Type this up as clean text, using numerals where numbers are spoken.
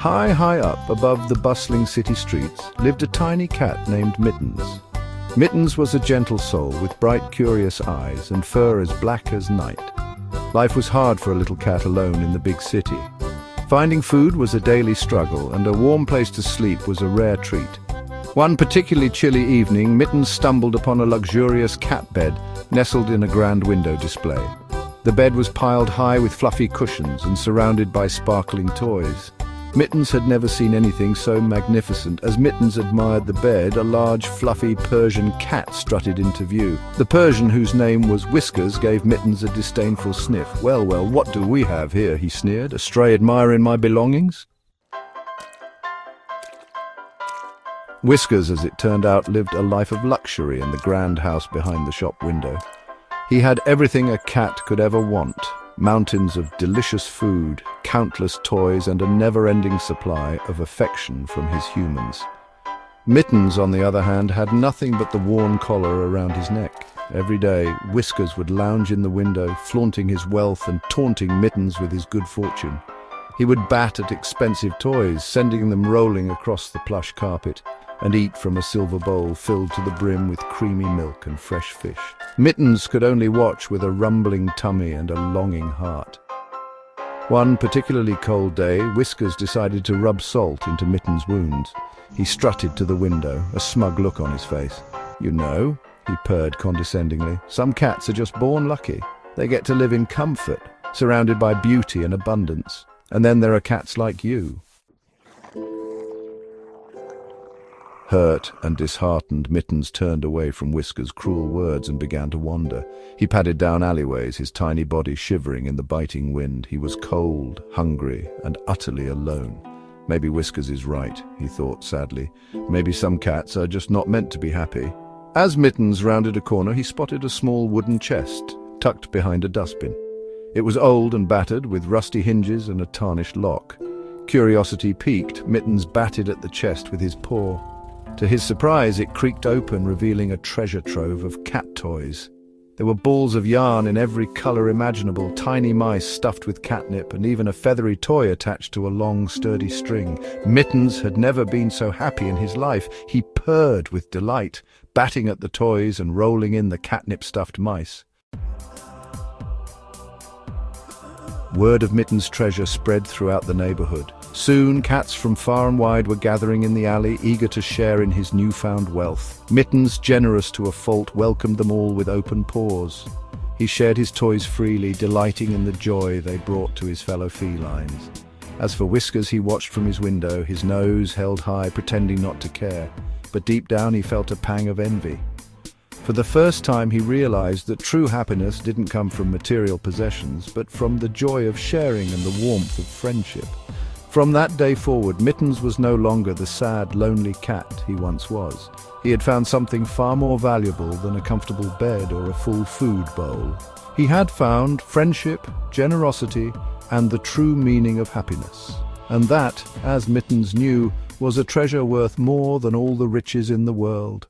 High, high up above the bustling city streets lived a tiny cat named Mittens. Mittens was a gentle soul with bright, curious eyes and fur as black as night. Life was hard for a little cat alone in the big city. Finding food was a daily struggle, and a warm place to sleep was a rare treat. One particularly chilly evening, Mittens stumbled upon a luxurious cat bed nestled in a grand window display. The bed was piled high with fluffy cushions and surrounded by sparkling toys. Mittens had never seen anything so magnificent. As Mittens admired the bed, a large, fluffy Persian cat strutted into view. The Persian, whose name was Whiskers, gave Mittens a disdainful sniff. Well, what do we have here?" he sneered. "A stray admiring my belongings?" Whiskers, as it turned out, lived a life of luxury in the grand house behind the shop window. He had everything a cat could ever want: mountains of delicious food, countless toys, and a never-ending supply of affection from his humans. Mittens, on the other hand, had nothing but the worn collar around his neck. Every day, Whiskers would lounge in the window, flaunting his wealth and taunting Mittens with his good fortune. He would bat at expensive toys, sending them rolling across the plush carpet, and eat from a silver bowl filled to the brim with creamy milk and fresh fish. Mittens could only watch with a rumbling tummy and a longing heart. One particularly cold day, Whiskers decided to rub salt into Mittens' wounds. He strutted to the window, a smug look on his face. "You know," he purred condescendingly, "some cats are just born lucky. They get to live in comfort, surrounded by beauty and abundance. And then there are cats like you." Hurt and disheartened, Mittens turned away from Whiskers' cruel words and began to wander. He padded down alleyways, his tiny body shivering in the biting wind. He was cold, hungry, and utterly alone. "Maybe Whiskers is right," he thought sadly. "Maybe some cats are just not meant to be happy." As Mittens rounded a corner, he spotted a small wooden chest tucked behind a dustbin. It was old and battered, with rusty hinges and a tarnished lock. Curiosity piqued, Mittens batted at the chest with his paw. To his surprise, it creaked open, revealing a treasure trove of cat toys. There were balls of yarn in every color imaginable, tiny mice stuffed with catnip, and even a feathery toy attached to a long, sturdy string. Mittens had never been so happy in his life. He purred with delight, batting at the toys and rolling in the catnip-stuffed mice. Word of Mittens' treasure spread throughout the neighborhood. Soon, cats from far and wide were gathering in the alley, eager to share in his newfound wealth. Mittens, generous to a fault, welcomed them all with open paws. He shared his toys freely, delighting in the joy they brought to his fellow felines. As for Whiskers, he watched from his window, his nose held high, pretending not to care. But deep down he felt a pang of envy. For the first time, he realized that true happiness didn't come from material possessions, but from the joy of sharing and the warmth of friendship. From that day forward, Mittens was no longer the sad, lonely cat he once was. He had found something far more valuable than a comfortable bed or a full food bowl. He had found friendship, generosity, and the true meaning of happiness. And that, as Mittens knew, was a treasure worth more than all the riches in the world.